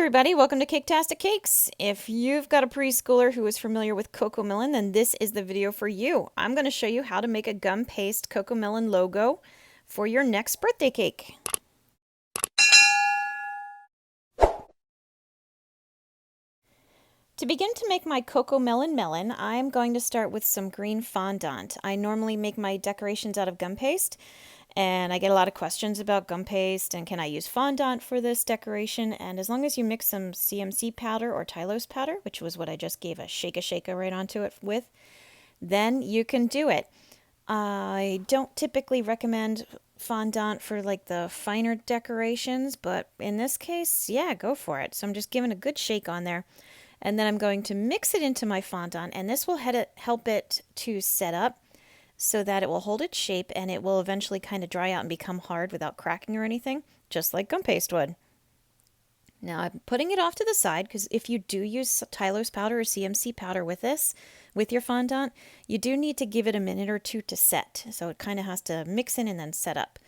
everybody, welcome to Caketastic Cakes. If you've got a preschooler who is familiar with CoComelon, then this is the video for you. I'm going to show you how to make a gum paste CoComelon logo for your next birthday cake. To begin to make my CoComelon melon, I'm going to start with some green fondant. I normally make my decorations out of gum paste, and I get a lot of questions about gum paste and can I use fondant for this decoration. And as long as you mix some CMC powder or Tylose powder, which was what I just gave a shake-a right onto it with, then you can do it. I don't typically recommend fondant for like the finer decorations, but in this case, yeah, go for it. So I'm just giving a good shake on there. And then I'm going to mix it into my fondant, and this will help it to set up so that it will hold its shape and it will eventually kind of dry out and become hard without cracking or anything, just like gum paste would. Now I'm putting it off to the side because if you do use Tylose powder or CMC powder with this, with your fondant, you do need to give it a minute or two to set. So it kind of has to mix in and then set up.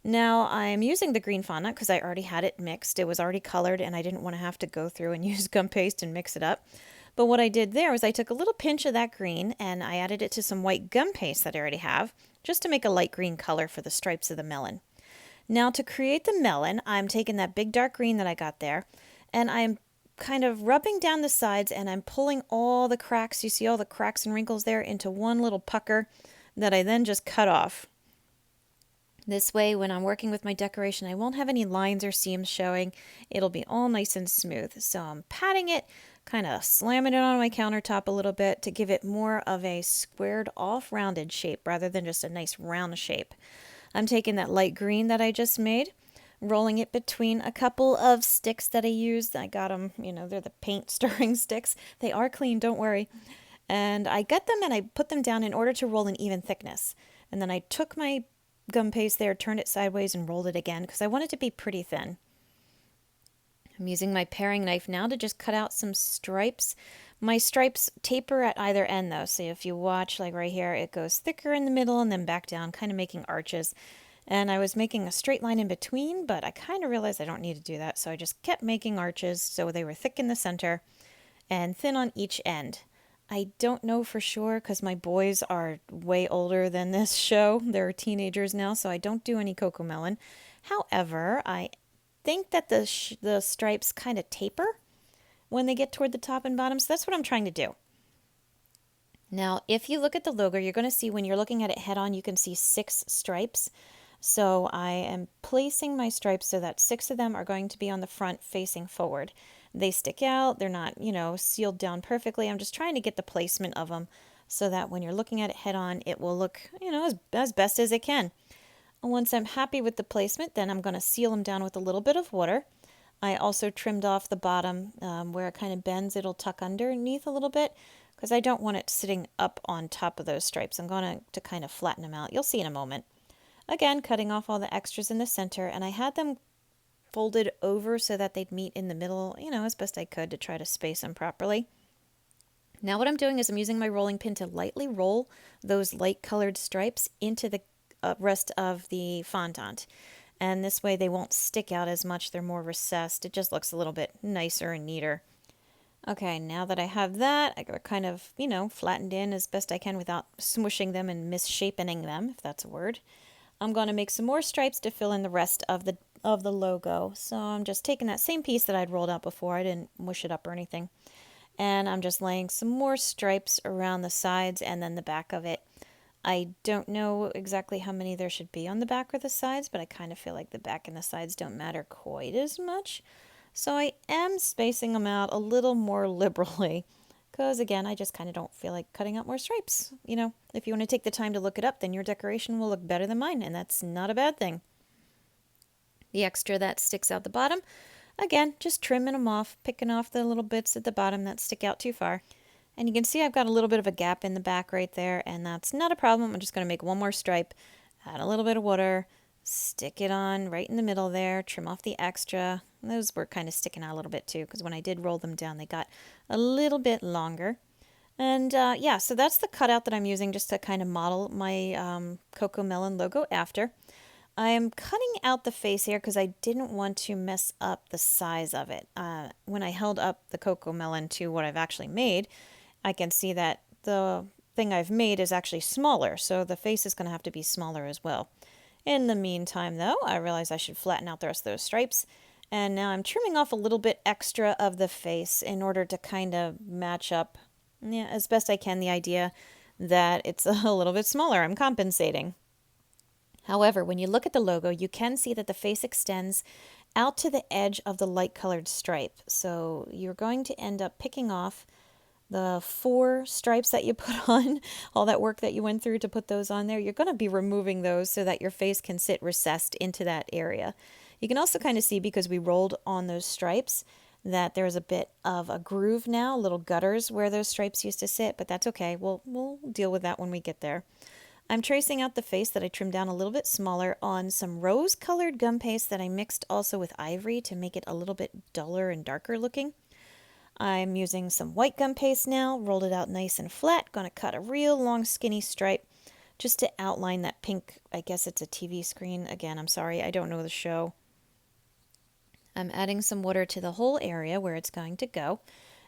Now I'm using the green fondant because I already had it mixed. It was already colored and I didn't want to have to go through and use gum paste and mix it up. But what I did there was I took a little pinch of that green and I added it to some white gum paste that I already have, just to make a light green color for the stripes of the melon. Now to create the melon, I'm taking that big dark green that I got there and I'm kind of rubbing down the sides and I'm pulling all the cracks, you see all the cracks and wrinkles there, into one little pucker that I then just cut off. This way, when I'm working with my decoration, I won't have any lines or seams showing. It'll be all nice and smooth. So I'm patting it, kind of slamming it on my countertop a little bit to give it more of a squared off rounded shape rather than just a nice round shape. I'm taking that light green that I just made, rolling it between a couple of sticks that I used. I got them, they're the paint stirring sticks. They are clean, don't worry. And I got them and I put them down in order to roll an even thickness. And then I took my gum paste there, turned it sideways and rolled it again because I want it to be pretty thin. I'm using my paring knife now to just cut out some stripes. My stripes taper at either end though, so if you watch, like right here, it goes thicker in the middle and then back down, kind of making arches. And I was making a straight line in between, but I kind of realized I don't need to do that, so I just kept making arches so they were thick in the center and thin on each end. I don't know for sure because my boys are way older than this show. They're teenagers now, so I don't do any CoComelon. However, I think that the stripes kind of taper when they get toward the top and bottom, so that's what I'm trying to do. Now, if you look at the logo, you're going to see when you're looking at it head on, you can see 6 stripes. So I am placing my stripes so that 6 of them are going to be on the front facing forward. They stick out, they're not, sealed down perfectly. I'm just trying to get the placement of them so that when you're looking at it head on, it will look, as best as it can. And once I'm happy with the placement, then I'm going to seal them down with a little bit of water. I also trimmed off the bottom where it kind of bends. It'll tuck underneath a little bit because I don't want it sitting up on top of those stripes. I'm going to kind of flatten them out. You'll see in a moment. Again, cutting off all the extras in the center, and I had them folded over so that they'd meet in the middle, as best I could to try to space them properly. Now what I'm doing is I'm using my rolling pin to lightly roll those light colored stripes into the rest of the fondant. And this way they won't stick out as much, they're more recessed. It just looks a little bit nicer and neater. Okay, now that I have that, I got kind of, flattened in as best I can without smushing them and misshapening them, if that's a word. I'm going to make some more stripes to fill in the rest of the logo. So I'm just taking that same piece that I'd rolled out before. I didn't mush it up or anything. And I'm just laying some more stripes around the sides and then the back of it. I don't know exactly how many there should be on the back or the sides, but I kind of feel like the back and the sides don't matter quite as much. So I am spacing them out a little more liberally. Because again, I just kind of don't feel like cutting out more stripes. If you want to take the time to look it up, then your decoration will look better than mine, and that's not a bad thing. The extra that sticks out the bottom, again, just trimming them off, picking off the little bits at the bottom that stick out too far. And you can see I've got a little bit of a gap in the back right there, and that's not a problem. I'm just going to make one more stripe, add a little bit of water, stick it on right in the middle there, trim off the extra. Those were kind of sticking out a little bit too, because when I did roll them down, they got a little bit longer. And yeah, so that's the cutout that I'm using just to kind of model my CoComelon logo after. I'm cutting out the face here because I didn't want to mess up the size of it. When I held up the CoComelon to what I've actually made, I can see that the thing I've made is actually smaller, so the face is going to have to be smaller as well. In the meantime, though, I realized I should flatten out the rest of those stripes, and now I'm trimming off a little bit extra of the face in order to kind of match up, yeah, as best I can, the idea that it's a little bit smaller. I'm compensating. However, when you look at the logo, you can see that the face extends out to the edge of the light colored stripe. So you're going to end up picking off the 4 stripes that you put on, all that work that you went through to put those on there. You're going to be removing those so that your face can sit recessed into that area. You can also kind of see, because we rolled on those stripes, that there's a bit of a groove now, little gutters where those stripes used to sit, but that's okay. We'll deal with that when we get there. I'm tracing out the face that I trimmed down a little bit smaller on some rose-colored gum paste that I mixed also with ivory to make it a little bit duller and darker looking. I'm using some white gum paste now, rolled it out nice and flat. Going to cut a real long skinny stripe just to outline that pink, I guess it's a TV screen. Again, I'm sorry, I don't know the show. I'm adding some water to the whole area where it's going to go.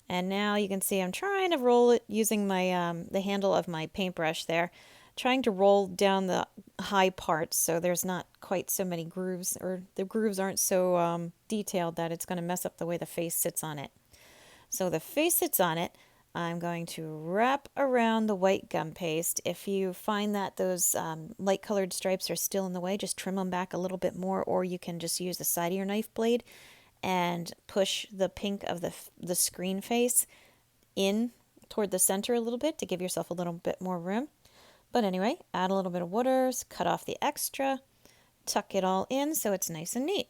And now you can see I'm trying to roll it using my the handle of my paintbrush there, trying to roll down the high parts so there's not quite so many grooves, or the grooves aren't so detailed that it's going to mess up the way the face sits on it. So the face sits on it. I'm going to wrap around the white gum paste. If you find that those light colored stripes are still in the way, just trim them back a little bit more, or you can just use the side of your knife blade and push the pink of the screen face in toward the center a little bit to give yourself a little bit more room. But anyway, add a little bit of water, cut off the extra, tuck it all in so it's nice and neat.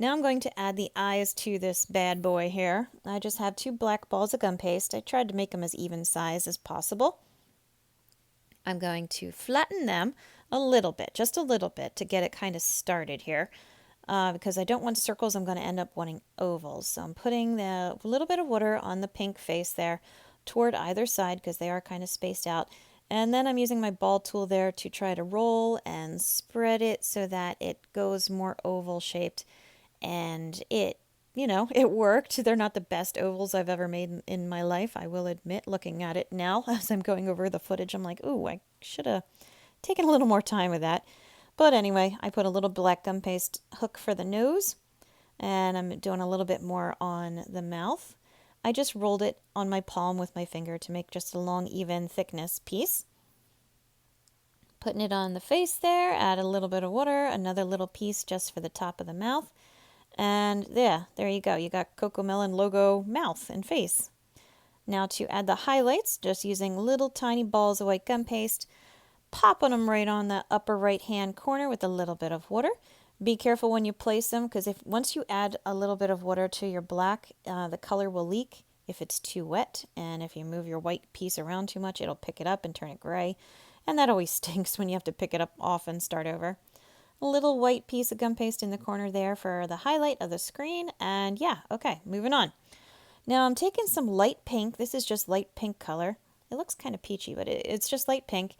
Now I'm going to add the eyes to this bad boy here. I just have 2 black balls of gum paste. I tried to make them as even size as possible. I'm going to flatten them a little bit, just a little bit, to get it kind of started here. Because I don't want circles, I'm going to end up wanting ovals. So I'm putting a little bit of water on the pink face there toward either side because they are kind of spaced out. And then I'm using my ball tool there to try to roll and spread it so that it goes more oval shaped. And it worked. They're not the best ovals I've ever made in my life, I will admit. Looking at it now as I'm going over the footage, I'm like, ooh, I should have taken a little more time with that. But anyway, I put a little black gum paste hook for the nose, and I'm doing a little bit more on the mouth. I just rolled it on my palm with my finger to make just a long, even thickness piece. Putting it on the face there, add a little bit of water, another little piece just for the top of the mouth. And there you go. You got CoComelon logo mouth and face. Now to add the highlights, just using little tiny balls of white gum paste, popping them right on the upper right hand corner with a little bit of water. Be careful when you place them, because once you add a little bit of water to your black, the color will leak if it's too wet, and if you move your white piece around too much, it'll pick it up and turn it gray, and that always stinks when you have to pick it up off and start over. A little white piece of gum paste in the corner there for the highlight of the screen, and yeah, okay, moving on. Now I'm taking some light pink. This is just light pink color. It looks kind of peachy, but it's just light pink.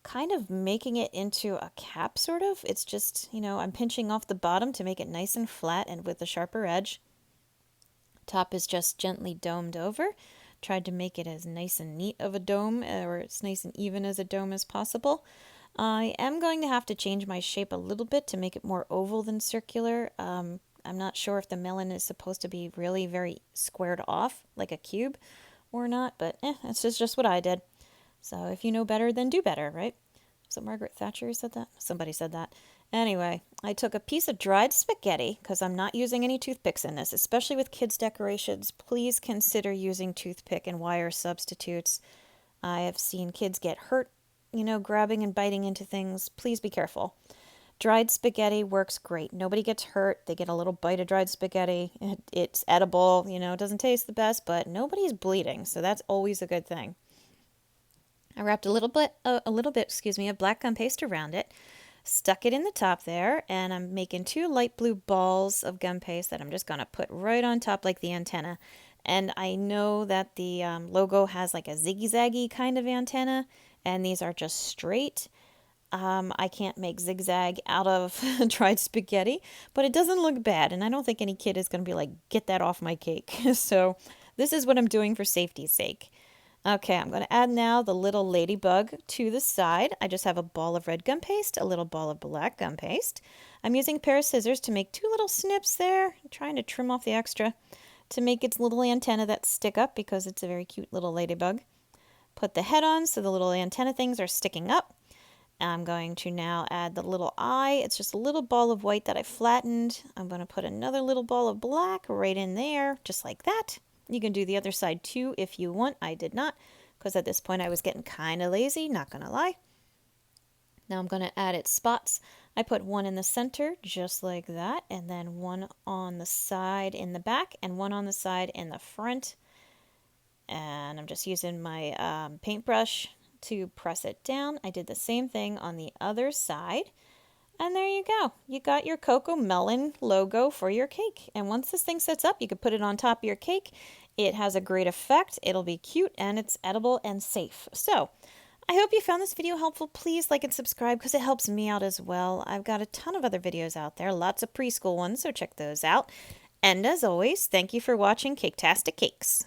Kind of making it into a cap, sort of. It's just, I'm pinching off the bottom to make it nice and flat and with a sharper edge. Top is just gently domed over. Tried to make it as nice and neat of a dome, or as nice and even as a dome as possible. I am going to have to change my shape a little bit to make it more oval than circular. I'm not sure if the melon is supposed to be really very squared off, like a cube, or not, but it's just what I did. So if you know better, then do better, right? Was it Margaret Thatcher who said that? Somebody said that. Anyway, I took a piece of dried spaghetti, because I'm not using any toothpicks in this, especially with kids' decorations. Please consider using toothpick and wire substitutes. I have seen kids get hurt, grabbing and biting into things. Please be careful. Dried spaghetti works great. Nobody gets hurt. They get a little bite of dried spaghetti. It's edible. It doesn't taste the best, but nobody's bleeding, so that's always a good thing. I wrapped a little bit, of black gum paste around it, stuck it in the top there, and I'm making 2 light blue balls of gum paste that I'm just going to put right on top like the antenna. And I know that the logo has like a ziggy-zaggy kind of antenna, and these are just straight. I can't make zigzag out of dried spaghetti, but it doesn't look bad, and I don't think any kid is going to be like, get that off my cake. So this is what I'm doing for safety's sake. Okay, I'm going to add now the little ladybug to the side. I just have a ball of red gum paste, a little ball of black gum paste. I'm using a pair of scissors to make 2 little snips there. I'm trying to trim off the extra to make its little antenna that stick up because it's a very cute little ladybug. Put the head on so the little antenna things are sticking up. I'm going to now add the little eye. It's just a little ball of white that I flattened. I'm going to put another little ball of black right in there, just like that. You can do the other side too if you want. I did not, because at this point I was getting kind of lazy, not going to lie. Now I'm going to add its spots. I put one in the center, just like that, and then one on the side in the back, and one on the side in the front. And I'm just using my paintbrush to press it down. I did the same thing on the other side. And there you go. You got your CoComelon logo for your cake. And once this thing sets up, you can put it on top of your cake. It has a great effect. It'll be cute and it's edible and safe. So I hope you found this video helpful. Please like and subscribe because it helps me out as well. I've got a ton of other videos out there, lots of preschool ones, so check those out. And as always, thank you for watching Caketastic Cakes.